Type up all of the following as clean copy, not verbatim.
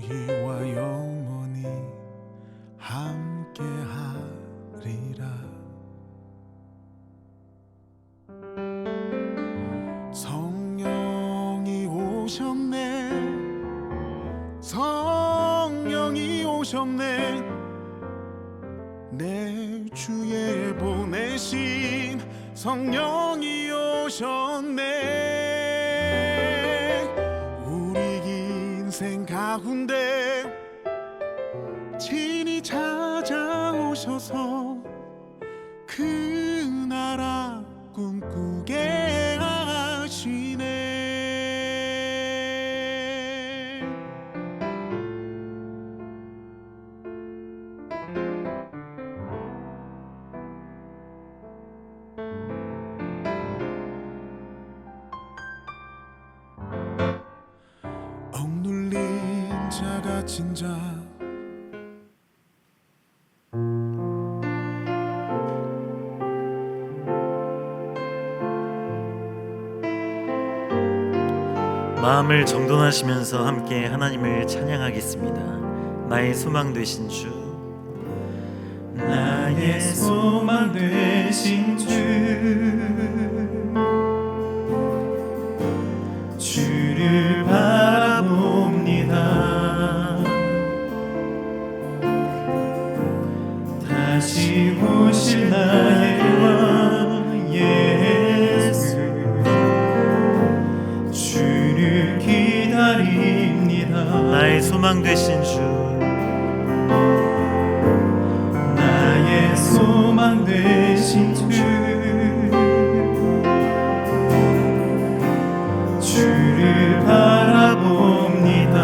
이와 영원히 함께하리라. 성령이 오셨네, 성령이 오셨네, 내 주에 보내신 성령이 오셨네. 우리 인생 가운데 친히 찾아오셔서 그 나라 꿈꾸게 하시네. 억눌린 자 갇힌 자 마음을 정돈하시면서 함께 하나님을 찬양하겠습니다. 나의 소망 되신 주, 나의 소망 되신 주, 주를 바라봅니다. 다시 오실 나의 왕 예수, 주를 기다립니다. 나의 소망 되신 주, 나의 소망 되신 주, 주를 바라봅니다.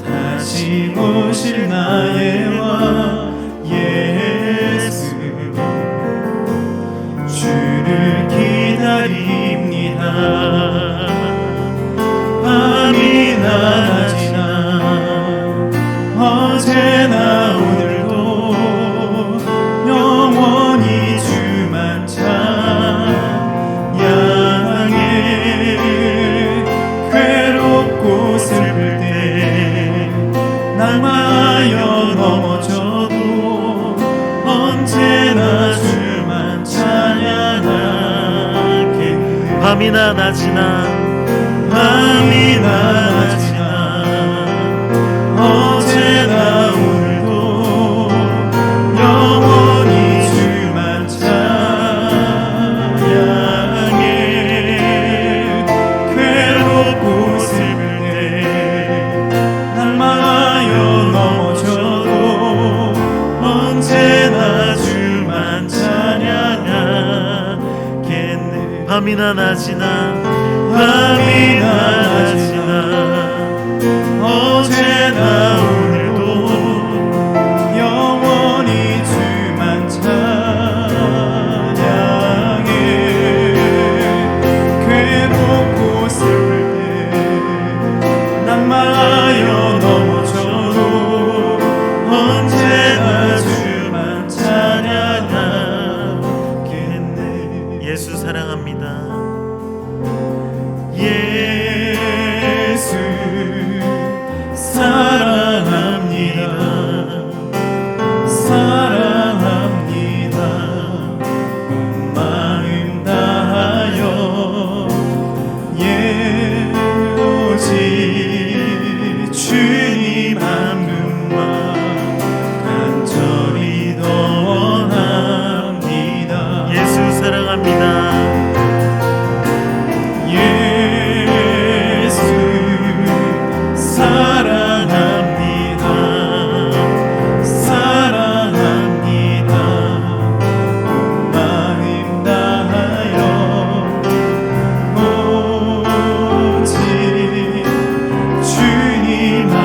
다시 오실 나의 왕 예수, 주를 기다립니다. 밤이나 낮이나 어제나 오늘도 영원히 주만 찬양해. 괴롭고 슬플 때 낙마하여 넘어져도 언제나 주만 찬양하겠네. 밤이나 낮이나 밤이나 낮이나 어제나 오늘도 영원히 주만 찬양해. 괴롭고 슬플 때 낙마하여 넘어져도 언제나 주만 찬양하겠네. 밤이나 낮이나 밤이나 낮이나 어제나 오늘도 영원히 주만 찬양해. 괴롭고 슬플 때 낙마하여 넘어져도 언제나 주만 찬양하겠네. 예수 사랑합니다. 예수 사랑합니다. 사랑합니다. 온 마음 다하여 오직 주님 한 분만 간절히 더 원합니다. 예수 사랑합니다. 예수 사랑합니다. 사랑합니다. 온 마음 다하여 오직 주님 한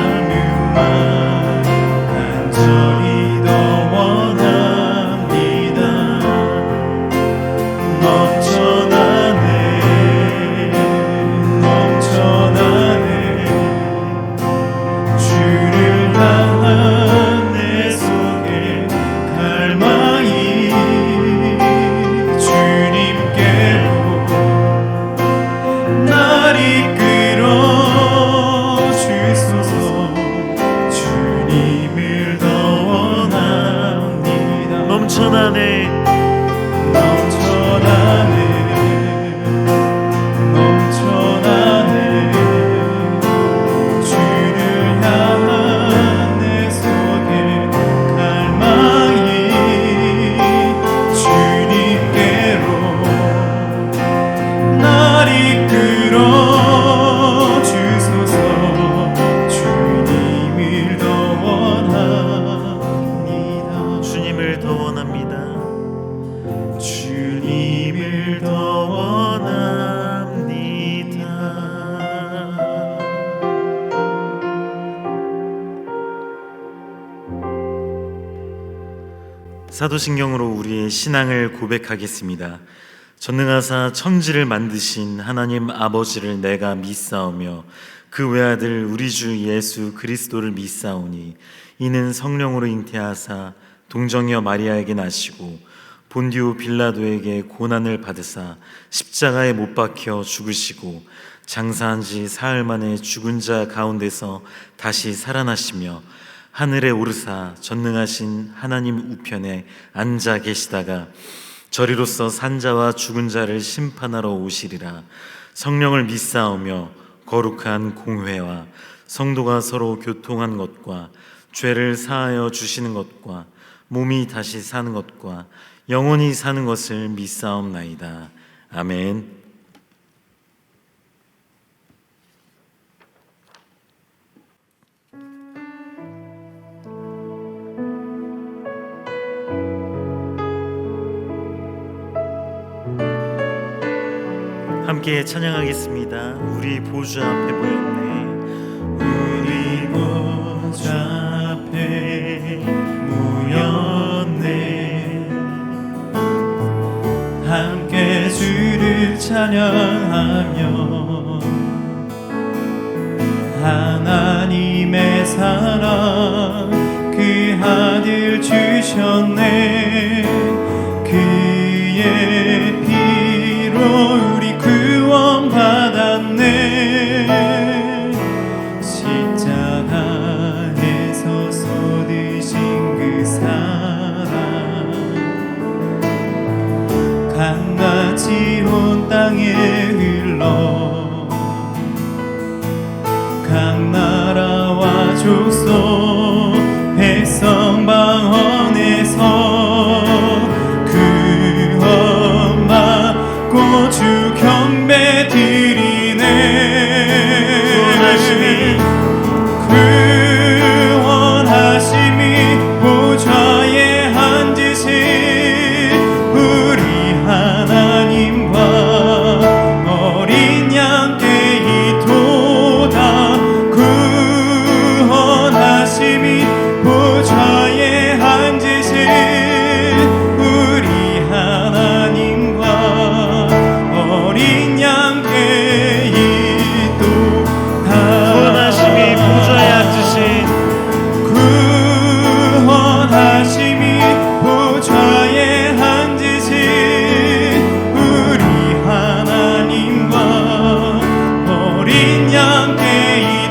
사도신경으로 우리의 신앙을 고백하겠습니다. 전능하사 천지를 만드신 하나님 아버지를 내가 믿사오며 그 외아들 우리 주 예수 그리스도를 믿사오니 이는 성령으로 잉태하사 동정녀 마리아에게 나시고 본디오 빌라도에게 고난을 받으사 십자가에 못 박혀 죽으시고 장사한 지 사흘 만에 죽은 자 가운데서 다시 살아나시며 하늘에 오르사 전능하신 하나님 우편에 앉아 계시다가 저리로서 산자와 죽은 자를 심판하러 오시리라. 성령을 믿사오며 거룩한 공회와 성도가 서로 교통한 것과 죄를 사하여 주시는 것과 몸이 다시 사는 것과 영원히 사는 것을 믿사옵나이다. 아멘. 함께 찬양하겠습니다. 우리 보좌 앞에 모였네. 우리 보좌 앞에 모였네. 함께 주를 찬양하며 하나님의 사랑 그 아들 주셨네. 그의 피로 우리 구원받았네. 십자가에서 쏟으신 그 사랑 강같이 온 땅에 흘러 각 나라와 족속 백성 방언에서 그 엄마 고주 경배 드리네. 구원하심이 보좌에 앉으신 우리 하나님과 어린 양께 이토다. 구원하심이 보좌에 앉으신 우리 하나님과 어린 양께 이토다. 구원하심이 보좌에 앉으신 구원하심이 보좌에 앉으신 우리 하나님과 어린 양께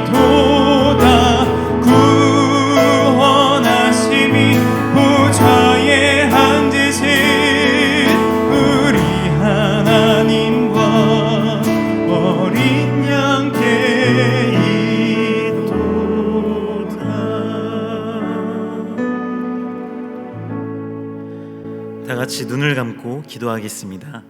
이토다. 구원하심이 보좌에 앉으신 우리 하나님과 어린 양께 이토다. 다 같이 눈을 감고 기도하겠습니다.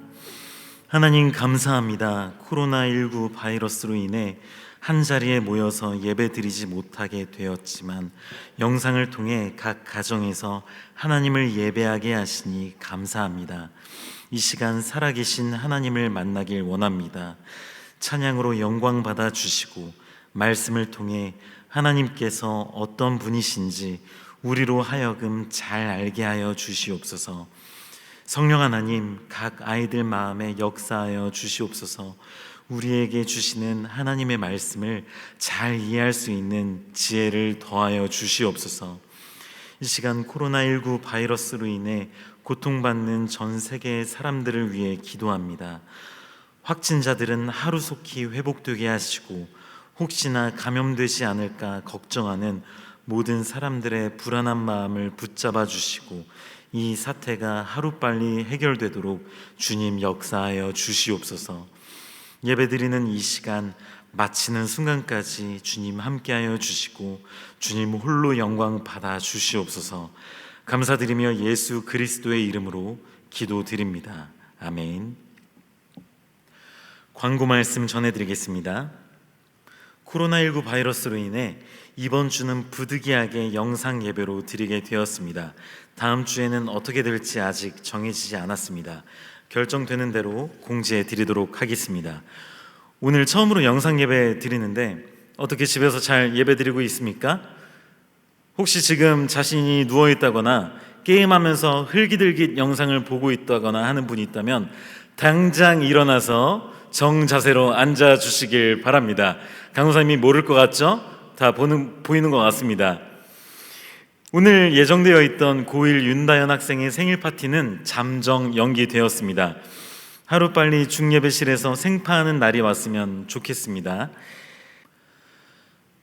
하나님 감사합니다. 코로나19 바이러스로 인해 한자리에 모여서 예배드리지 못하게 되었지만 영상을 통해 각 가정에서 하나님을 예배하게 하시니 감사합니다. 이 시간 살아계신 하나님을 만나길 원합니다. 찬양으로 영광 받아 주시고 말씀을 통해 하나님께서 어떤 분이신지 우리로 하여금 잘 알게 하여 주시옵소서. 성령 하나님, 각 아이들 마음에 역사하여 주시옵소서. 우리에게 주시는 하나님의 말씀을 잘 이해할 수 있는 지혜를 더하여 주시옵소서. 이 시간 코로나19 바이러스로 인해 고통받는 전 세계의 사람들을 위해 기도합니다. 확진자들은 하루속히 회복되게 하시고 혹시나 감염되지 않을까 걱정하는 모든 사람들의 불안한 마음을 붙잡아 주시고 이 사태가 하루빨리 해결되도록 주님 역사하여 주시옵소서. 예배드리는 이 시간 마치는 순간까지 주님 함께하여 주시고 주님 홀로 영광 받아 주시옵소서. 감사드리며 예수 그리스도의 이름으로 기도드립니다. 아멘. 광고 말씀 전해드리겠습니다. 코로나19 바이러스로 인해 이번 주는 부득이하게 영상 예배로 드리게 되었습니다. 다음 주에는 어떻게 될지 아직 정해지지 않았습니다. 결정되는 대로 공지해 드리도록 하겠습니다. 오늘 처음으로 영상 예배 드리는데 어떻게 집에서 잘 예배 드리고 있습니까? 혹시 지금 자신이 누워 있다거나 게임하면서 흘기들깃 영상을 보고 있다거나 하는 분이 있다면 당장 일어나서 정자세로 앉아 주시길 바랍니다. 강호사님이 모를 것 같죠? 다 보이는 것 같습니다. 오늘 예정되어 있던 고1 윤다현 학생의 생일 파티는 잠정 연기되었습니다. 하루빨리 중예배실에서 생파하는 날이 왔으면 좋겠습니다.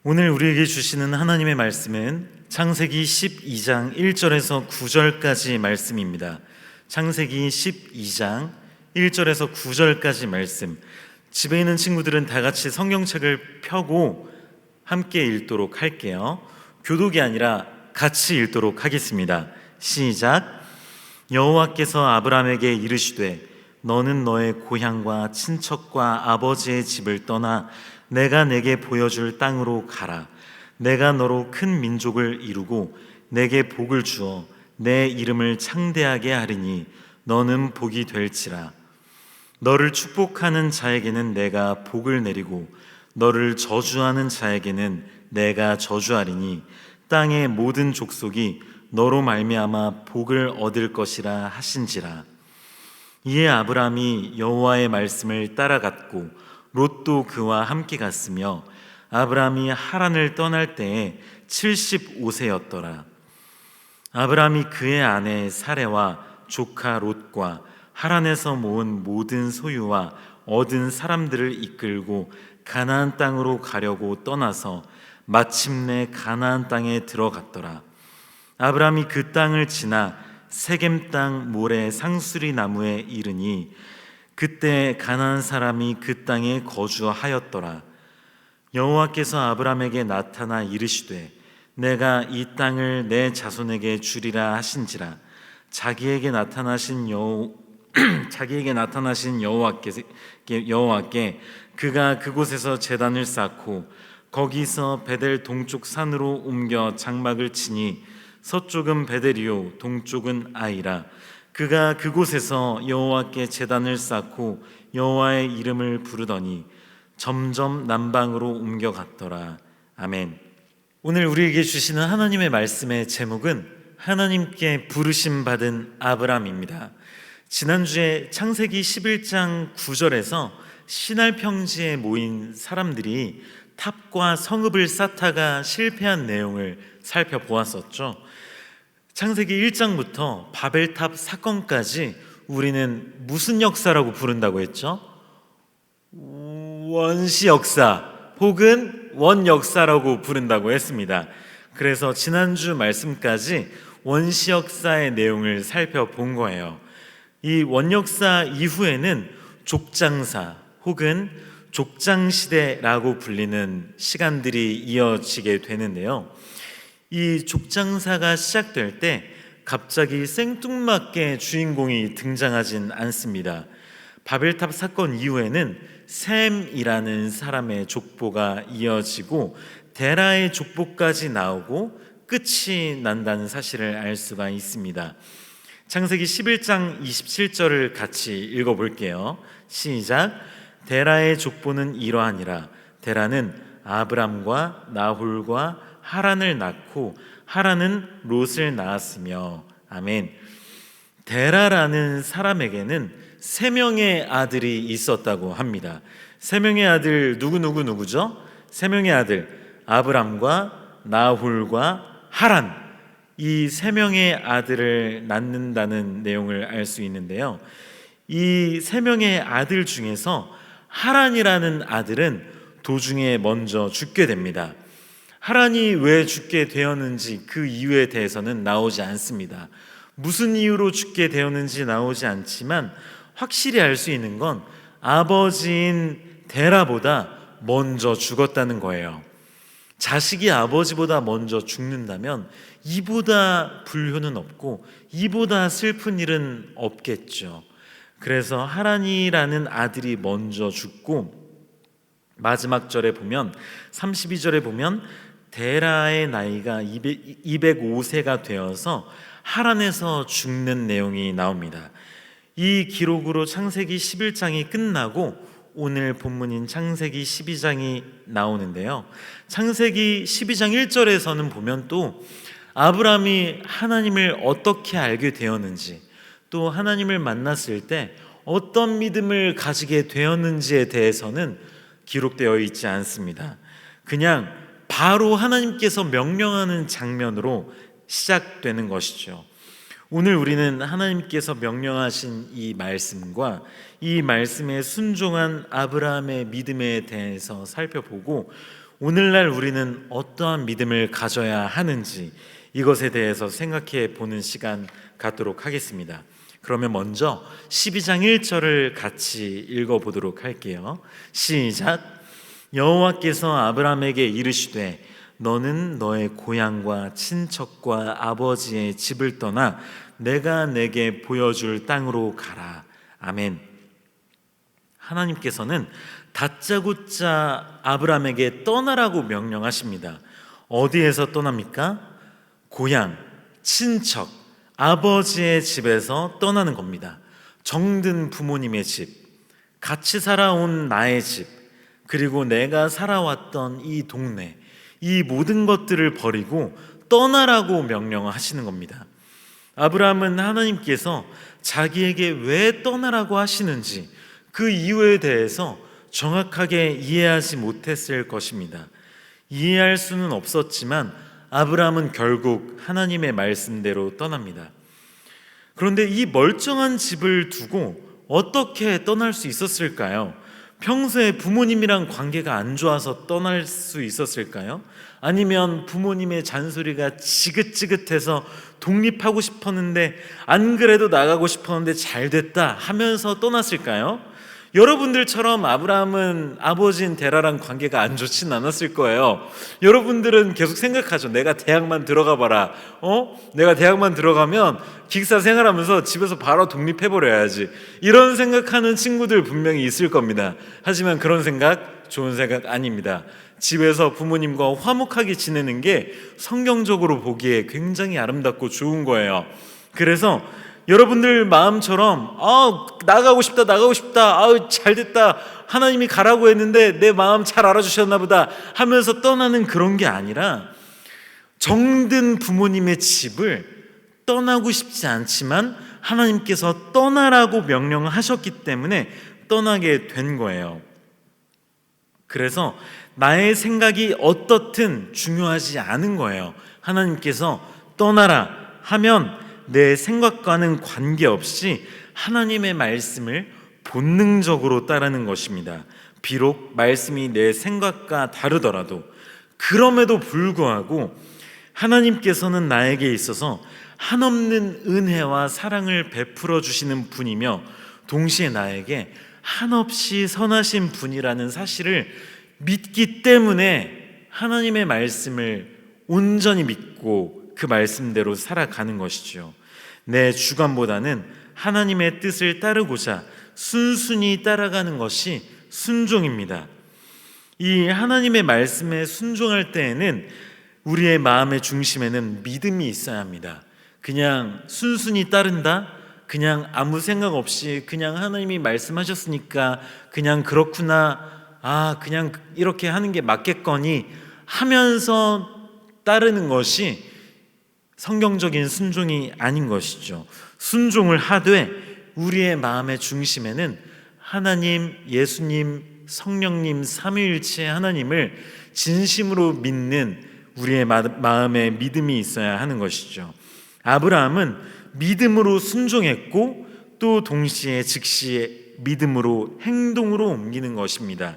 오늘 우리에게 주시는 하나님의 말씀은 창세기 12장 1절에서 9절까지 말씀입니다. 창세기 12장 1절에서 9절까지 말씀. 집에 있는 친구들은 다 같이 성경책을 펴고 함께 읽도록 할게요. 교독이 아니라 같이 읽도록 하겠습니다. 시작. 여호와께서 아브라함에게 이르시되 너는 너의 고향과 친척과 아버지의 집을 떠나 내가 내게 보여줄 땅으로 가라. 내가 너로 큰 민족을 이루고 내게 복을 주어 내 이름을 창대하게 하리니 너는 복이 될지라. 너를 축복하는 자에게는 내가 복을 내리고 너를 저주하는 자에게는 내가 저주하리니 땅의 모든 족속이 너로 말미암아 복을 얻을 것이라 하신지라. 이에 아브라함이 여호와의 말씀을 따라갔고 롯도 그와 함께 갔으며 아브라함이 하란을 떠날 때에 75세였더라. 아브라함이 그의 아내 사레와 조카 롯과 하란에서 모은 모든 소유와 얻은 사람들을 이끌고 가나안 땅으로 가려고 떠나서 마침내 가나안 땅에 들어갔더라. 아브라함이 그 땅을 지나 세겜 땅 모래 상수리 나무에 이르니 그때 가나안 사람이 그 땅에 거주하였더라. 여호와께서 아브라함에게 나타나 이르시되 내가 이 땅을 내 자손에게 주리라 하신지라. 자기에게 나타나신 여호와께 그가 그곳에서 제단을 쌓고 거기서 베델 동쪽 산으로 옮겨 장막을 치니 서쪽은 베델이요 동쪽은 아이라. 그가 그곳에서 여호와께 제단을 쌓고 여호와의 이름을 부르더니 점점 남방으로 옮겨갔더라. 아멘. 오늘 우리에게 주시는 하나님의 말씀의 제목은 하나님께 부르심 받은 아브람입니다. 지난주에 창세기 11장 9절에서 시날 평지에 모인 사람들이 탑과 성읍을 쌓다가 실패한 내용을 살펴보았었죠. 창세기 1장부터 바벨탑 사건까지 우리는 무슨 역사라고 부른다고 했죠? 원시 역사 혹은 원역사라고 부른다고 했습니다. 그래서 지난주 말씀까지 원시 역사의 내용을 살펴본 거예요. 이 원역사 이후에는 족장사 혹은 족장시대라고 불리는 시간들이 이어지게 되는데요. 이 족장사가 시작될 때 갑자기 생뚱맞게 주인공이 등장하진 않습니다. 바벨탑 사건 이후에는 셈이라는 사람의 족보가 이어지고 데라의 족보까지 나오고 끝이 난다는 사실을 알 수가 있습니다. 창세기 11장 27절을 같이 읽어볼게요. 시작. 데라의 족보는 이러하니라. 데라는 아브람과 나홀과 하란을 낳고 하란은 롯을 낳았으며. 아멘. 데라라는 사람에게는 3명의 아들이 있었다고 합니다. 3명의 아들 누구죠? 3명의 아들 아브람과 나홀과 하란, 이 3명의 아들을 낳는다는 내용을 알 수 있는데요. 이 3명의 아들 중에서 하란이라는 아들은 도중에 먼저 죽게 됩니다. 하란이 왜 죽게 되었는지 그 이유에 대해서는 나오지 않습니다. 무슨 이유로 죽게 되었는지 나오지 않지만 확실히 알 수 있는 건 아버지인 데라보다 먼저 죽었다는 거예요. 자식이 아버지보다 먼저 죽는다면 이보다 불효는 없고 이보다 슬픈 일은 없겠죠. 그래서 하란이라는 아들이 먼저 죽고 마지막 절에 보면 32절에 보면 데라의 나이가 205세가 되어서 하란에서 죽는 내용이 나옵니다. 이 기록으로 창세기 11장이 끝나고 오늘 본문인 창세기 12장이 나오는데요. 창세기 12장 1절에서는 보면 또 아브라함이 하나님을 어떻게 알게 되었는지, 또 하나님을 만났을 때 어떤 믿음을 가지게 되었는지에 대해서는 기록되어 있지 않습니다. 그냥 바로 하나님께서 명령하는 장면으로 시작되는 것이죠. 오늘 우리는 하나님께서 명령하신 이 말씀과 이 말씀에 순종한 아브라함의 믿음에 대해서 살펴보고, 오늘날 우리는 어떠한 믿음을 가져야 하는지 이것에 대해서 생각해 보는 시간 갖도록 하겠습니다. 그러면 먼저 12장 1절을 같이 읽어보도록 할게요. 시작. 여호와께서 아브라함에게 이르시되 너는 너의 고향과 친척과 아버지의 집을 떠나 내가 내게 보여줄 땅으로 가라. 아멘. 하나님께서는 다짜고짜 아브라함에게 떠나라고 명령하십니다. 어디에서 떠납니까? 고향, 친척, 아버지의 집에서 떠나는 겁니다. 정든 부모님의 집, 같이 살아온 나의 집, 그리고 내가 살아왔던 이 동네, 이 모든 것들을 버리고 떠나라고 명령하시는 겁니다. 아브라함은 하나님께서 자기에게 왜 떠나라고 하시는지 그 이유에 대해서 정확하게 이해하지 못했을 것입니다. 이해할 수는 없었지만 아브라함은 결국 하나님의 말씀대로 떠납니다. 그런데 이 멀쩡한 집을 두고 어떻게 떠날 수 있었을까요? 평소에 부모님이랑 관계가 안 좋아서 떠날 수 있었을까요? 아니면 부모님의 잔소리가 지긋지긋해서 독립하고 싶었는데 안 그래도 나가고 싶었는데 잘 됐다 하면서 떠났을까요? 여러분들처럼 아브라함은 아버지인 데라랑 관계가 안 좋진 않았을 거예요. 여러분들은 계속 생각하죠. 내가 대학만 들어가 봐라. 내가 대학만 들어가면 기숙사 생활하면서 집에서 바로 독립해버려야지. 이런 생각하는 친구들 분명히 있을 겁니다. 하지만 그런 생각 좋은 생각 아닙니다. 집에서 부모님과 화목하게 지내는 게 성경적으로 보기에 굉장히 아름답고 좋은 거예요. 그래서 여러분들 마음처럼 나가고 싶다 잘됐다 하나님이 가라고 했는데 내 마음 잘 알아주셨나 보다 하면서 떠나는 그런 게 아니라, 정든 부모님의 집을 떠나고 싶지 않지만 하나님께서 떠나라고 명령하셨기 때문에 떠나게 된 거예요. 그래서 나의 생각이 어떻든 중요하지 않은 거예요. 하나님께서 떠나라 하면 내 생각과는 관계없이 하나님의 말씀을 본능적으로 따르는 것입니다. 비록 말씀이 내 생각과 다르더라도, 그럼에도 불구하고 하나님께서는 나에게 있어서 한없는 은혜와 사랑을 베풀어 주시는 분이며 동시에 나에게 한없이 선하신 분이라는 사실을 믿기 때문에 하나님의 말씀을 온전히 믿고 그 말씀대로 살아가는 것이죠. 내 주관보다는 하나님의 뜻을 따르고자 순순히 따라가는 것이 순종입니다. 이 하나님의 말씀에 순종할 때에는 우리의 마음의 중심에는 믿음이 있어야 합니다. 그냥 순순히 따른다? 그냥 아무 생각 없이 그냥 하나님이 말씀하셨으니까 그냥 그렇구나, 그냥 이렇게 하는 게 맞겠거니 하면서 따르는 것이 성경적인 순종이 아닌 것이죠. 순종을 하되 우리의 마음의 중심에는 하나님, 예수님, 성령님, 삼위일체 하나님을 진심으로 믿는 우리의 마음에 믿음이 있어야 하는 것이죠. 아브라함은 믿음으로 순종했고 또 동시에 즉시 믿음으로 행동으로 옮기는 것입니다.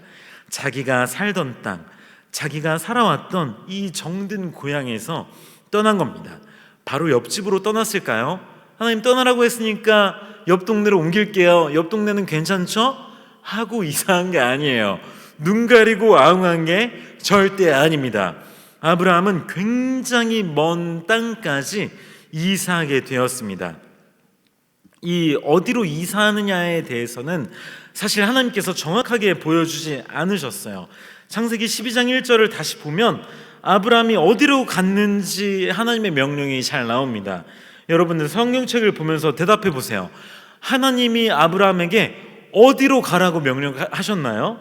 자기가 살던 땅, 자기가 살아왔던 이 정든 고향에서 떠난 겁니다. 바로 옆집으로 떠났을까요? 하나님 떠나라고 했으니까 옆 동네로 옮길게요. 옆 동네는 괜찮죠? 하고 이사한 게 아니에요. 눈 가리고 아웅한 게 절대 아닙니다. 아브라함은 굉장히 먼 땅까지 이사하게 되었습니다. 이 어디로 이사하느냐에 대해서는 사실 하나님께서 정확하게 보여주지 않으셨어요. 창세기 12장 1절을 다시 보면 아브라함이 어디로 갔는지 하나님의 명령이 잘 나옵니다. 여러분들 성경책을 보면서 대답해 보세요. 하나님이 아브라함에게 어디로 가라고 명령하셨나요?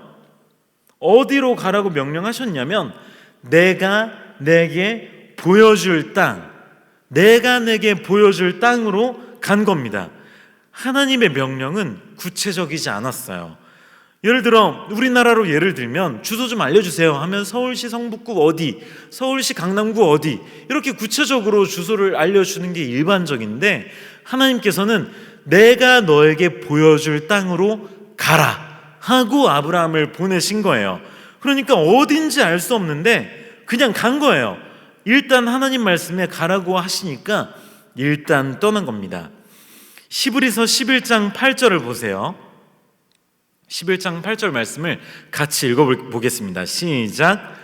어디로 가라고 명령하셨냐면 내가 내게 보여줄 땅, 내가 내게 보여줄 땅으로 간 겁니다. 하나님의 명령은 구체적이지 않았어요. 예를 들어 우리나라로 예를 들면 주소 좀 알려주세요 하면 서울시 성북구 어디, 서울시 강남구 어디, 이렇게 구체적으로 주소를 알려주는 게 일반적인데, 하나님께서는 내가 너에게 보여줄 땅으로 가라 하고 아브라함을 보내신 거예요. 그러니까 어딘지 알 수 없는데 그냥 간 거예요. 일단 하나님 말씀에 가라고 하시니까 일단 떠난 겁니다. 히브리서 11장 8절을 보세요. 11장 8절 말씀을 같이 읽어보겠습니다. 시작.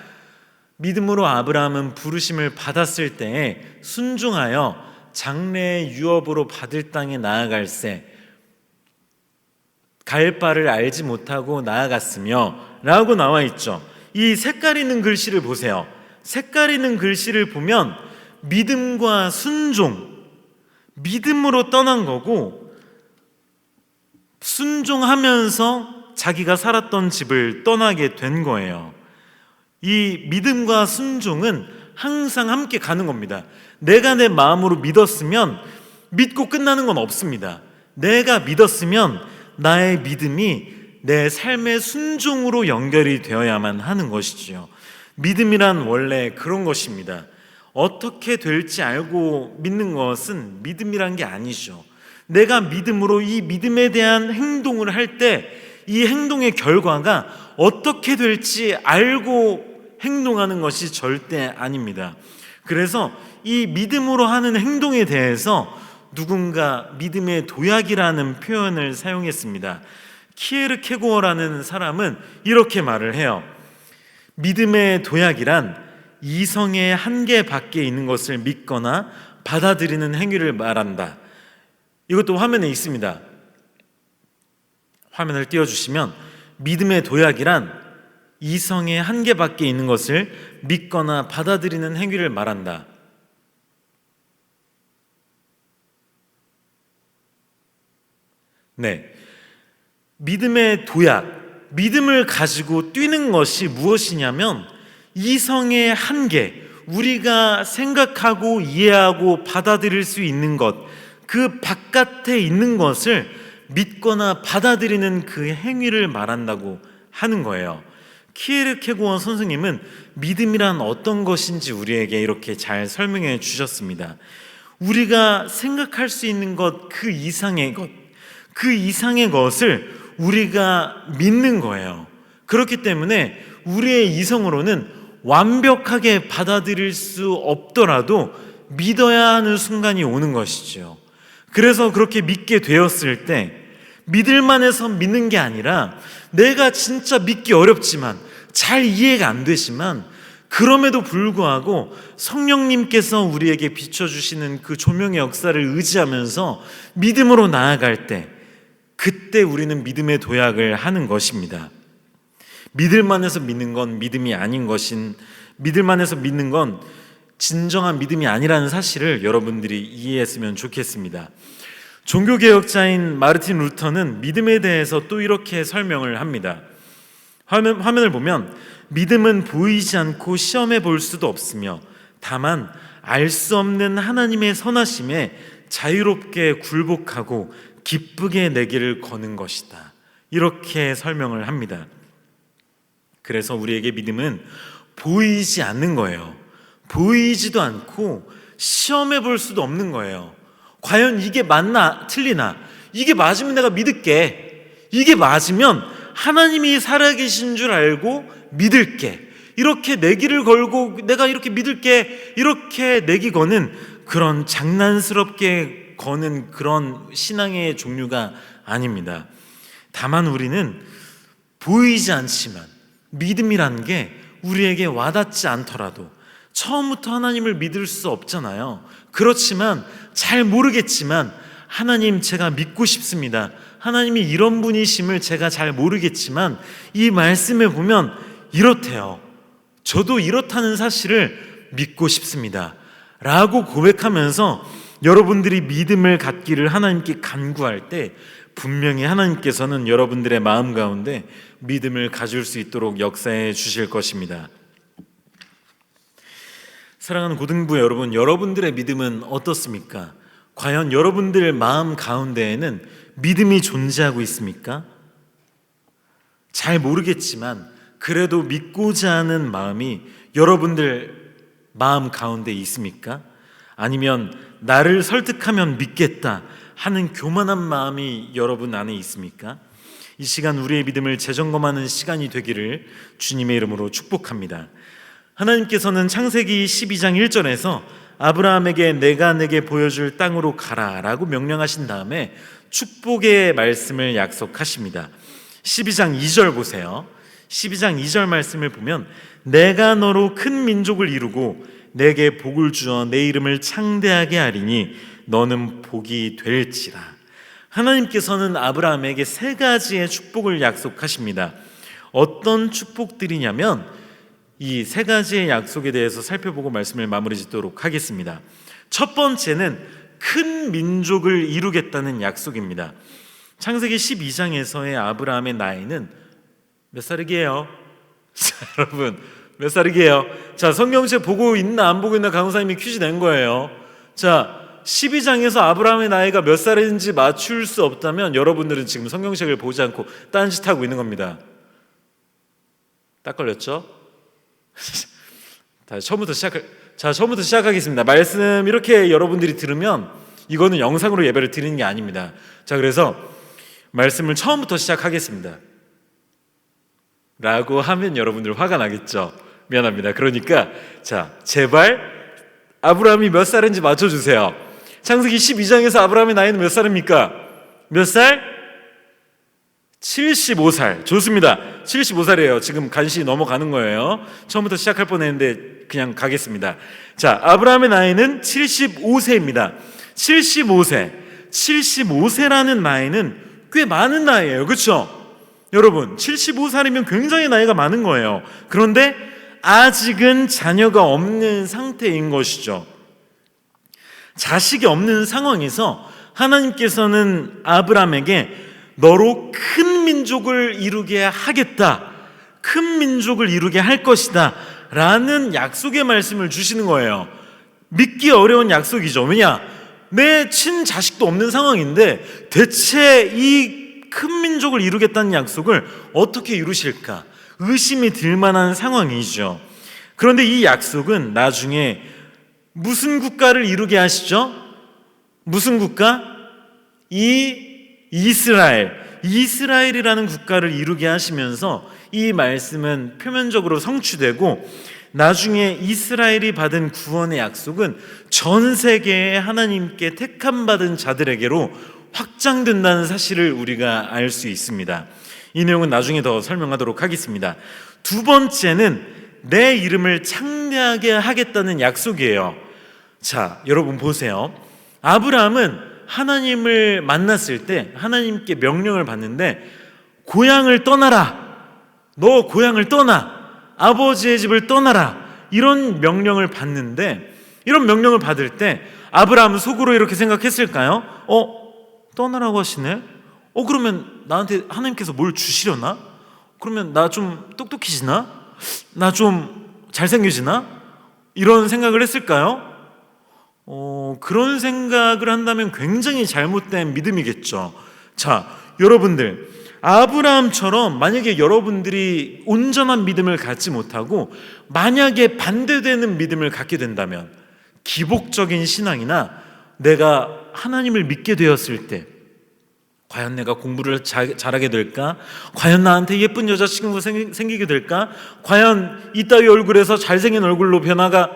믿음으로 아브라함은 부르심을 받았을 때에 순종하여 장래의 유업으로 받을 땅에 나아갈새 갈 바를 알지 못하고 나아갔으며 라고 나와 있죠. 이 색깔 있는 글씨를 보세요. 색깔 있는 글씨를 보면 믿음과 순종, 믿음으로 떠난 거고 순종하면서 자기가 살았던 집을 떠나게 된 거예요. 이 믿음과 순종은 항상 함께 가는 겁니다. 내가 내 마음으로 믿었으면 믿고 끝나는 건 없습니다. 내가 믿었으면 나의 믿음이 내 삶의 순종으로 연결이 되어야만 하는 것이지요. 믿음이란 원래 그런 것입니다. 어떻게 될지 알고 믿는 것은 믿음이란 게 아니죠. 내가 믿음으로 이 믿음에 대한 행동을 할 때 이 행동의 결과가 어떻게 될지 알고 행동하는 것이 절대 아닙니다. 그래서 이 믿음으로 하는 행동에 대해서 누군가 믿음의 도약이라는 표현을 사용했습니다. 키에르케고어라는 사람은 이렇게 말을 해요. 믿음의 도약이란 이성의 한계 밖에 있는 것을 믿거나 받아들이는 행위를 말한다. 이것도 화면에 있습니다. 화면을 띄워주시면 믿음의 도약이란 이성의 한계 밖에 있는 것을 믿거나 받아들이는 행위를 말한다. 네, 믿음의 도약, 믿음을 가지고 뛰는 것이 무엇이냐면 이성의 한계, 우리가 생각하고 이해하고 받아들일 수 있는 것, 그 바깥에 있는 것을 믿거나 받아들이는 그 행위를 말한다고 하는 거예요. 키에르케고어 선생님은 믿음이란 어떤 것인지 우리에게 이렇게 잘 설명해 주셨습니다. 우리가 생각할 수 있는 것, 그 이상의 것, 그 이상의 것을 우리가 믿는 거예요. 그렇기 때문에 우리의 이성으로는 완벽하게 받아들일 수 없더라도 믿어야 하는 순간이 오는 것이죠. 그래서 그렇게 믿게 되었을 때 믿을만 해서 믿는 게 아니라 내가 진짜 믿기 어렵지만 잘 이해가 안 되지만 그럼에도 불구하고 성령님께서 우리에게 비춰주시는 그 조명의 역사를 의지하면서 믿음으로 나아갈 때 그때 우리는 믿음의 도약을 하는 것입니다. 믿을만 해서 믿는 건 믿음이 아닌 것인, 믿을만 해서 믿는 건 진정한 믿음이 아니라는 사실을 여러분들이 이해했으면 좋겠습니다. 종교개혁자인 마르틴 루터는 믿음에 대해서 또 이렇게 설명을 합니다. 화면을 보면 믿음은 보이지 않고 시험해 볼 수도 없으며 다만 알 수 없는 하나님의 선하심에 자유롭게 굴복하고 기쁘게 내 길을 거는 것이다. 이렇게 설명을 합니다. 그래서 우리에게 믿음은 보이지 않는 거예요. 보이지도 않고 시험해 볼 수도 없는 거예요. 과연 이게 맞나 틀리나, 이게 맞으면 내가 믿을게, 이게 맞으면 하나님이 살아계신 줄 알고 믿을게, 이렇게 내기를 걸고 내가 이렇게 믿을게, 이렇게 내기 거는 그런 장난스럽게 거는 그런 신앙의 종류가 아닙니다. 다만 우리는 보이지 않지만 믿음이란 게 우리에게 와닿지 않더라도 처음부터 하나님을 믿을 수 없잖아요. 그렇지만 잘 모르겠지만 하나님 제가 믿고 싶습니다. 하나님이 이런 분이심을 제가 잘 모르겠지만 이 말씀에 보면 이렇대요. 저도 이렇다는 사실을 믿고 싶습니다 라고 고백하면서 여러분들이 믿음을 갖기를 하나님께 간구할 때 분명히 하나님께서는 여러분들의 마음 가운데 믿음을 가질 수 있도록 역사해 주실 것입니다. 사랑하는 고등부 여러분, 여러분들의 믿음은 어떻습니까? 과연 여러분들 마음 가운데에는 믿음이 존재하고 있습니까? 잘 모르겠지만 그래도 믿고자 하는 마음이 여러분들 마음 가운데 있습니까? 아니면 나를 설득하면 믿겠다 하는 교만한 마음이 여러분 안에 있습니까? 이 시간 우리의 믿음을 재점검하는 시간이 되기를 주님의 이름으로 축복합니다. 하나님께서는 창세기 12장 1절에서 아브라함에게 내가 내게 보여줄 땅으로 가라 라고 명령하신 다음에 축복의 말씀을 약속하십니다. 12장 2절 보세요. 12장 2절 말씀을 보면 내가 너로 큰 민족을 이루고 내게 복을 주어 내 이름을 창대하게 하리니 너는 복이 될지라. 하나님께서는 아브라함에게 세 가지의 축복을 약속하십니다. 어떤 축복들이냐면 이 세 가지의 약속에 대해서 살펴보고 말씀을 마무리 짓도록 하겠습니다. 첫 번째는 큰 민족을 이루겠다는 약속입니다. 창세기 12장에서의 아브라함의 나이는 몇 살이게요? 자, 여러분 몇 살이게요? 자, 성경책 보고 있나 안 보고 있나 강사님이 퀴즈 낸 거예요. 자, 12장에서 아브라함의 나이가 몇 살인지 맞출 수 없다면 여러분들은 지금 성경책을 보지 않고 딴짓하고 있는 겁니다. 딱 걸렸죠? 다시 처음부터 시작하겠습니다. 말씀 이렇게 여러분들이 들으면 이거는 영상으로 예배를 드리는 게 아닙니다. 자, 그래서 말씀을 처음부터 시작하겠습니다 라고 하면 여러분들 화가 나겠죠? 미안합니다. 그러니까 자, 제발 아브라함이 몇 살인지 맞춰주세요. 창세기 12장에서 아브라함의 나이는 몇 살입니까? 몇 살? 75살. 좋습니다. 75살이에요. 지금 간신히 넘어가는 거예요. 처음부터 시작할 뻔했는데 그냥 가겠습니다. 자, 아브라함의 나이는 75세입니다. 75세라는 나이는 꽤 많은 나이예요. 그렇죠? 여러분, 75살이면 굉장히 나이가 많은 거예요. 그런데 아직은 자녀가 없는 상태인 것이죠. 자식이 없는 상황에서 하나님께서는 아브라함에게 너로 큰 민족을 이루게 하겠다, 큰 민족을 이루게 할 것이다 라는 약속의 말씀을 주시는 거예요. 믿기 어려운 약속이죠. 왜냐? 내 친자식도 없는 상황인데 대체 이 큰 민족을 이루겠다는 약속을 어떻게 이루실까? 의심이 들 만한 상황이죠. 그런데 이 약속은 나중에 무슨 국가를 이루게 하시죠? 무슨 국가? 이스라엘이라는 국가를 이루게 하시면서 이 말씀은 표면적으로 성취되고 나중에 이스라엘이 받은 구원의 약속은 전 세계에 하나님께 택함받은 자들에게로 확장된다는 사실을 우리가 알 수 있습니다. 이 내용은 나중에 더 설명하도록 하겠습니다. 두 번째는 내 이름을 창대하게 하겠다는 약속이에요. 자, 여러분 보세요. 아브라함은 하나님을 만났을 때 하나님께 명령을 받는데 고향을 떠나라. 너 고향을 떠나. 아버지의 집을 떠나라. 이런 명령을 받는데 이런 명령을 받을 때 아브라함은 속으로 이렇게 생각했을까요? 떠나라고 하시네? 그러면 나한테 하나님께서 뭘 주시려나? 그러면 나 좀 똑똑해지나? 나 좀 잘생겨지나? 이런 생각을 했을까요? 그런 생각을 한다면 굉장히 잘못된 믿음이겠죠. 자, 여러분들, 아브라함처럼 만약에 여러분들이 온전한 믿음을 갖지 못하고 만약에 반대되는 믿음을 갖게 된다면 기복적인 신앙이나 내가 하나님을 믿게 되었을 때 과연 내가 공부를 잘하게 될까? 과연 나한테 예쁜 여자친구가 생기게 될까? 과연 이따위 얼굴에서 잘생긴 얼굴로 변화가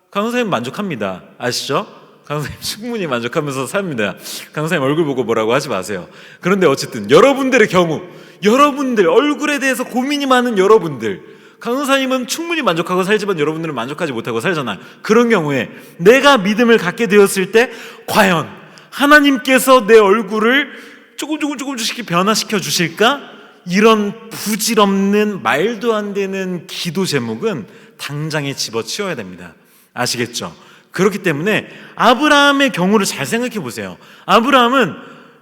강사님 만족합니다. 아시죠? 강사님 충분히 만족하면서 삽니다. 강사님 얼굴 보고 뭐라고 하지 마세요. 그런데 어쨌든 여러분들의 경우, 여러분들 얼굴에 대해서 고민이 많은 여러분들, 강사님은 충분히 만족하고 살지만 여러분들은 만족하지 못하고 살잖아요. 그런 경우에 내가 믿음을 갖게 되었을 때 과연 하나님께서 내 얼굴을 조금씩 변화시켜 주실까? 이런 부질없는 말도 안 되는 기도 제목은 당장에 집어치워야 됩니다. 아시겠죠? 그렇기 때문에 아브라함의 경우를 잘 생각해 보세요. 아브라함은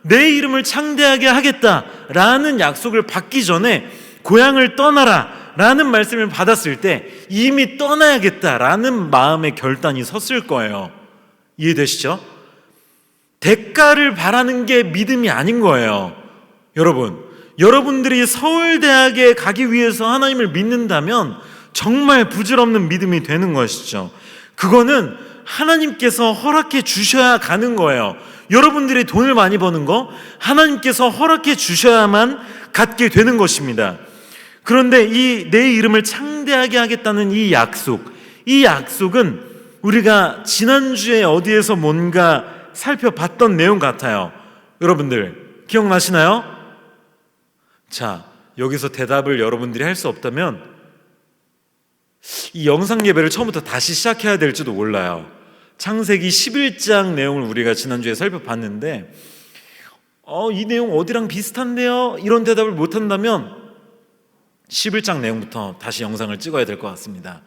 내 이름을 창대하게 하겠다라는 약속을 받기 전에 고향을 떠나라 라는 말씀을 받았을 때 이미 떠나야겠다라는 마음의 결단이 섰을 거예요. 이해되시죠? 대가를 바라는 게 믿음이 아닌 거예요. 여러분들이 서울대학에 가기 위해서 하나님을 믿는다면 정말 부질없는 믿음이 되는 것이죠. 그거는 하나님께서 허락해 주셔야 가는 거예요. 여러분들이 돈을 많이 버는 거 하나님께서 허락해 주셔야만 갖게 되는 것입니다. 그런데 이 내 이름을 창대하게 하겠다는 이 약속은 우리가 지난주에 어디에서 뭔가 살펴봤던 내용 같아요. 여러분들 기억나시나요? 자, 여기서 대답을 여러분들이 할 수 없다면 이 영상 예배를 처음부터 다시 시작해야 될지도 몰라요. 창세기 11장 내용을 우리가 지난주에 살펴봤는데 이 내용 어디랑 비슷한데요? 이런 대답을 못한다면 11장 내용부터 다시 영상을 찍어야 될 것 같습니다.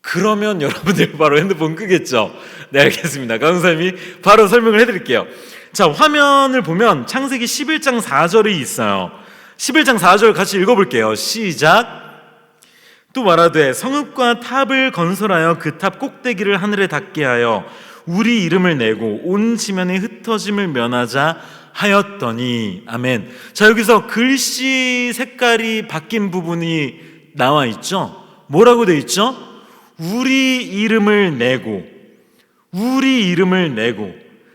그러면 여러분들 바로 핸드폰 끄겠죠? 네, 알겠습니다. 강사님이 바로 설명을 해드릴게요. 자, 화면을 보면 창세기 11장 4절이 있어요. 11장 4절 같이 읽어볼게요. 시작. 또 말하되 성읍과 탑을 건설하여 그 탑 꼭대기를 하늘에 닿게 하여 우리 이름을 내고 온 지면에 흩어짐을 면하자 하였더니. 아멘. 자, 여기서 글씨 색깔이 바뀐 부분이 나와 있죠. 뭐라고 돼 있죠? 우리 이름을 내고.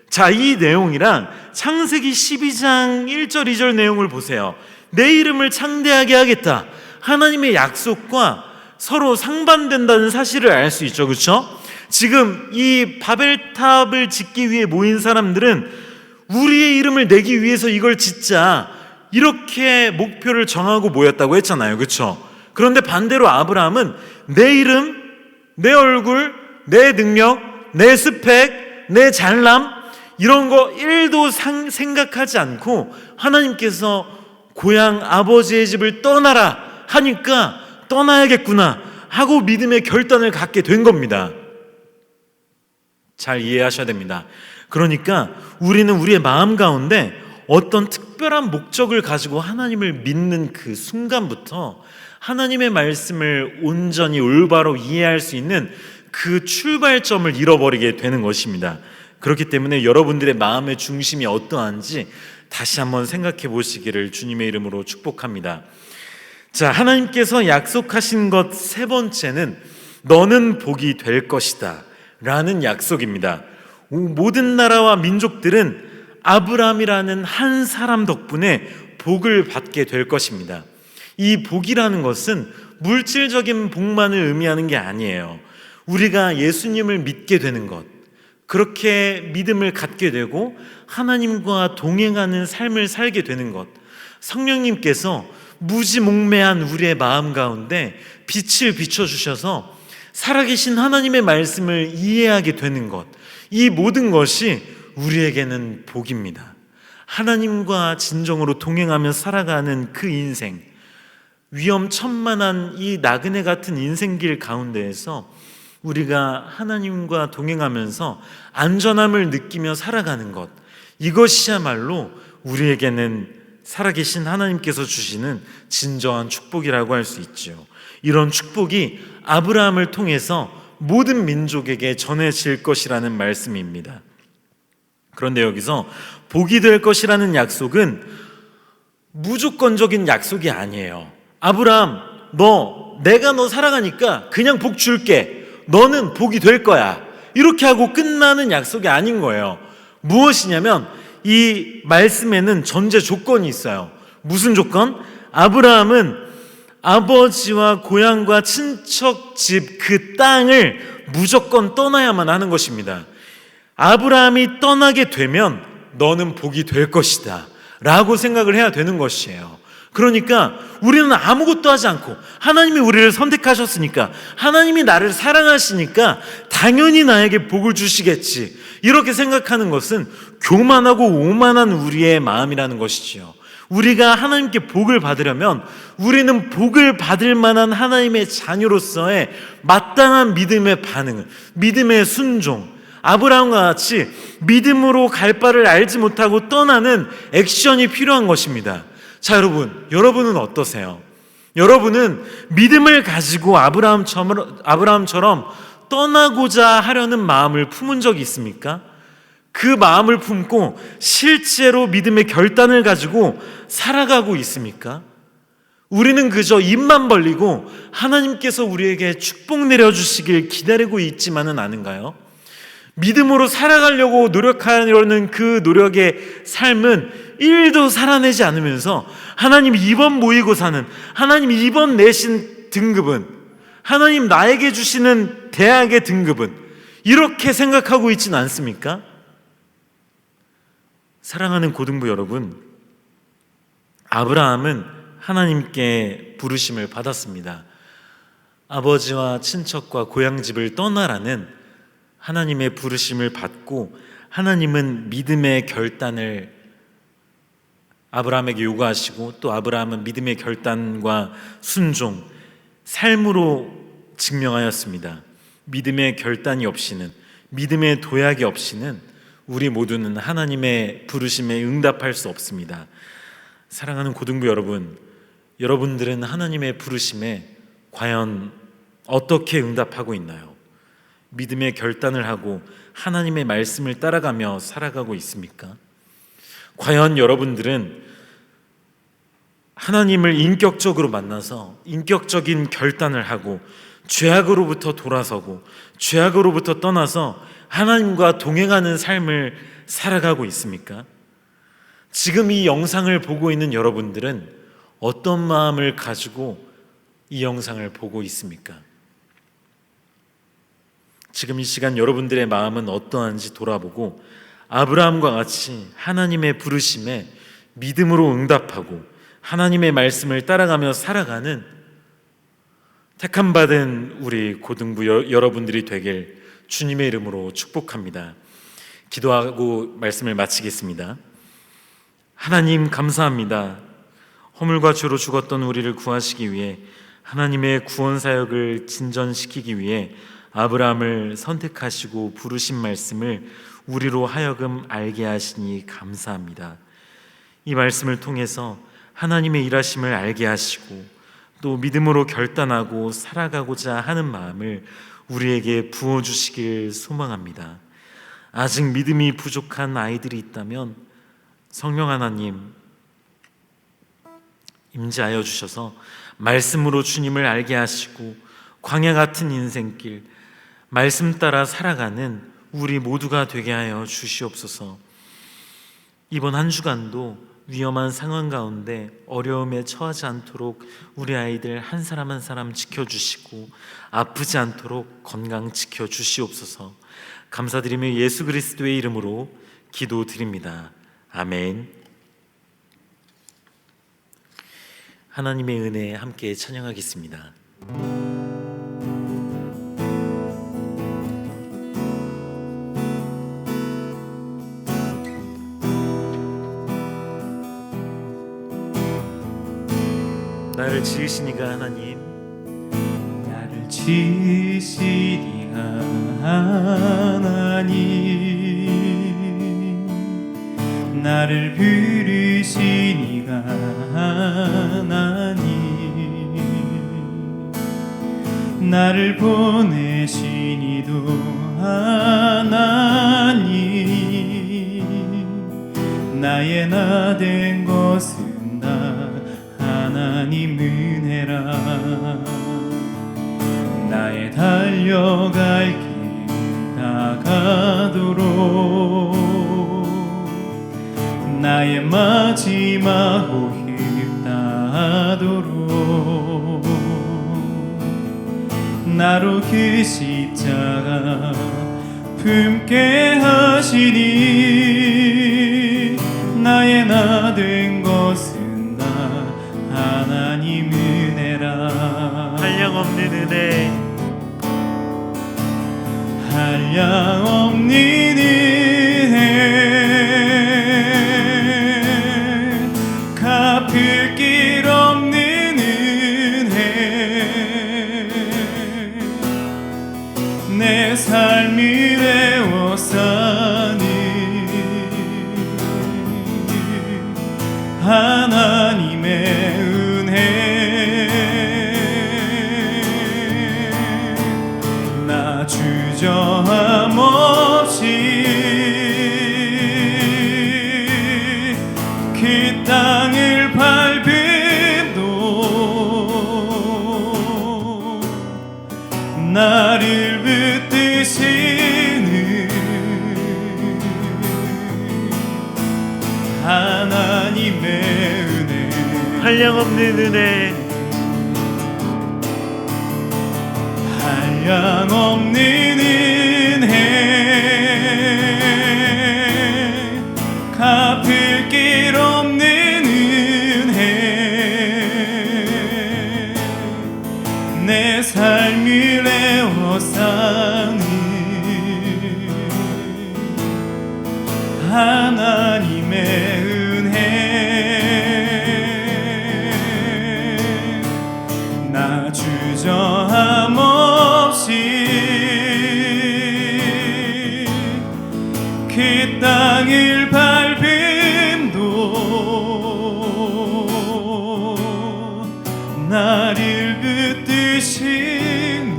자, 이 내용이랑 창세기 12장 1절 2절 내용을 보세요. 내 이름을 창대하게 하겠다, 하나님의 약속과 서로 상반된다는 사실을 알 수 있죠. 그렇죠? 지금 이 바벨탑을 짓기 위해 모인 사람들은 우리의 이름을 내기 위해서 이걸 짓자, 이렇게 목표를 정하고 모였다고 했잖아요. 그렇죠? 그런데 반대로 아브라함은 내 이름, 내 얼굴, 내 능력, 내 스펙, 내 잘남, 이런 거 1도 생각하지 않고 하나님께서 고향 아버지의 집을 떠나라 하니까 떠나야겠구나 하고 믿음의 결단을 갖게 된 겁니다. 잘 이해하셔야 됩니다. 그러니까 우리는 우리의 마음 가운데 어떤 특별한 목적을 가지고 하나님을 믿는 그 순간부터 하나님의 말씀을 온전히 올바로 이해할 수 있는 그 출발점을 잃어버리게 되는 것입니다. 그렇기 때문에 여러분들의 마음의 중심이 어떠한지 다시 한번 생각해 보시기를 주님의 이름으로 축복합니다. 자, 하나님께서 약속하신 것 세 번째는 너는 복이 될 것이다 라는 약속입니다. 모든 나라와 민족들은 아브라함이라는 한 사람 덕분에 복을 받게 될 것입니다. 이 복이라는 것은 물질적인 복만을 의미하는 게 아니에요. 우리가 예수님을 믿게 되는 것, 그렇게 믿음을 갖게 되고 하나님과 동행하는 삶을 살게 되는 것, 성령님께서 무지몽매한 우리의 마음 가운데 빛을 비춰주셔서 살아계신 하나님의 말씀을 이해하게 되는 것, 이 모든 것이 우리에게는 복입니다. 하나님과 진정으로 동행하며 살아가는 그 인생, 위험천만한 이 나그네 같은 인생길 가운데에서 우리가 하나님과 동행하면서 안전함을 느끼며 살아가는 것, 이것이야말로 우리에게는 살아계신 하나님께서 주시는 진정한 축복이라고 할 수 있죠. 이런 축복이 아브라함을 통해서 모든 민족에게 전해질 것이라는 말씀입니다. 그런데 여기서 복이 될 것이라는 약속은 무조건적인 약속이 아니에요. 아브라함, 내가 너 사랑하니까 그냥 복 줄게, 너는 복이 될 거야, 이렇게 하고 끝나는 약속이 아닌 거예요. 무엇이냐면 이 말씀에는 전제 조건이 있어요. 무슨 조건? 아브라함은 아버지와 고향과 친척 집 그 땅을 무조건 떠나야만 하는 것입니다. 아브라함이 떠나게 되면 너는 복이 될 것이다 라고 생각을 해야 되는 것이에요. 그러니까 우리는 아무것도 하지 않고 하나님이 우리를 선택하셨으니까, 하나님이 나를 사랑하시니까 당연히 나에게 복을 주시겠지, 이렇게 생각하는 것은 교만하고 오만한 우리의 마음이라는 것이지요. 우리가 하나님께 복을 받으려면 우리는 복을 받을 만한 하나님의 자녀로서의 마땅한 믿음의 반응, 믿음의 순종, 아브라함과 같이 믿음으로 갈 바를 알지 못하고 떠나는 액션이 필요한 것입니다. 자, 여러분은 어떠세요? 여러분은 믿음을 가지고 아브라함처럼 떠나고자 하려는 마음을 품은 적이 있습니까? 그 마음을 품고 실제로 믿음의 결단을 가지고 살아가고 있습니까? 우리는 그저 입만 벌리고 하나님께서 우리에게 축복 내려주시길 기다리고 있지만은 않은가요? 믿음으로 살아가려고 노력하려는 그 노력의 삶은 1도 살아내지 않으면서 하나님 이번 모의고사는, 하나님 이번 내신 등급은, 하나님 나에게 주시는 대학의 등급은 이렇게 생각하고 있지는 않습니까? 사랑하는 고등부 여러분, 아브라함은 하나님께 부르심을 받았습니다. 아버지와 친척과 고향집을 떠나라는 하나님의 부르심을 받고 하나님은 믿음의 결단을 아브라함에게 요구하시고 또 아브라함은 믿음의 결단과 순종, 삶으로 증명하였습니다. 믿음의 결단이 없이는, 믿음의 도약이 없이는 우리 모두는 하나님의 부르심에 응답할 수 없습니다. 사랑하는 고등부 여러분, 여러분들은 하나님의 부르심에 과연 어떻게 응답하고 있나요? 믿음의 결단을 하고 하나님의 말씀을 따라가며 살아가고 있습니까? 과연 여러분들은 하나님을 인격적으로 만나서 인격적인 결단을 하고 죄악으로부터 돌아서고 죄악으로부터 떠나서 하나님과 동행하는 삶을 살아가고 있습니까? 지금 이 영상을 보고 있는 여러분들은 어떤 마음을 가지고 이 영상을 보고 있습니까? 지금 이 시간 여러분들의 마음은 어떠한지 돌아보고 아브라함과 같이 하나님의 부르심에 믿음으로 응답하고 하나님의 말씀을 따라가며 살아가는 택함받은 우리 고등부 여러분들이 되길 주님의 이름으로 축복합니다. 기도하고 말씀을 마치겠습니다. 하나님 감사합니다. 허물과 죄로 죽었던 우리를 구하시기 위해 하나님의 구원 사역을 진전시키기 위해 아브라함을 선택하시고 부르신 말씀을 우리로 하여금 알게 하시니 감사합니다. 이 말씀을 통해서 하나님의 일하심을 알게 하시고 또 믿음으로 결단하고 살아가고자 하는 마음을 우리에게 부어주시길 소망합니다. 아직 믿음이 부족한 아이들이 있다면 성령 하나님 임재하여 주셔서 말씀으로 주님을 알게 하시고 광야 같은 인생길, 말씀 따라 살아가는 우리 모두가 되게 하여 주시옵소서. 이번 한 주간도 위험한 상황 가운데 어려움에 처하지 않도록 우리 아이들 한 사람 한 사람 지켜주시고 아프지 않도록 건강 지켜주시옵소서. 감사드리며 예수 그리스도의 이름으로 기도드립니다. 아멘. 하나님의 은혜 함께 찬양하겠습니다. 나를 지으시니가 하나님, 나를 지으시니가 하나님, 나를 부르시니가 하나님, 나를 보내시니도 하나님, 나의 나 된 것은 다 하나님 은혜라. 나의 달려갈 길 다가도록 나의 마지막 호흡 다하도록 나로 그 십자가 품게 하시니 나의 나 된 것은 다 하나님 은혜라. 한량없는 은혜, 한량없는 은혜, 갚을 길 없는 은혜, 내 삶을 에워싸는 하나님의 은혜, 나를 붙드시는 하나님의 은혜 한량없는 은혜 한량없는 은혜 갚을 길 없는 은혜 내 삶을 에워싸는 하나님의 은혜 나 주저함 없이 그 땅을 밟음도 나를 붙드시는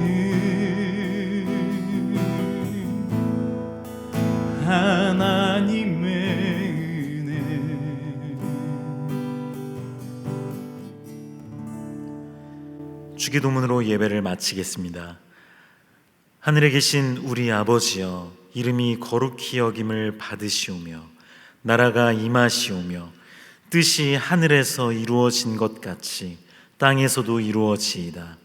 하나님의 은혜. 주기도문으로 예배를 마치겠습니다. 하늘에 계신 우리 아버지여, 이름이 거룩히 여김을 받으시오며 나라가 임하시오며 뜻이 하늘에서 이루어진 것 같이 땅에서도 이루어지이다.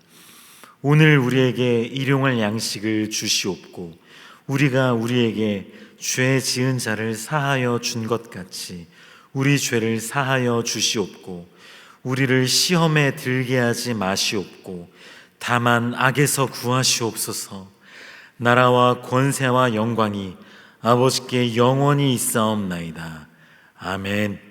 오늘 우리에게 일용할 양식을 주시옵고 우리가 우리에게 죄 지은 자를 사하여 준 것 같이 우리 죄를 사하여 주시옵고 우리를 시험에 들게 하지 마시옵고 다만 악에서 구하시옵소서. 나라와 권세와 영광이 아버지께 영원히 있사옵나이다. 아멘.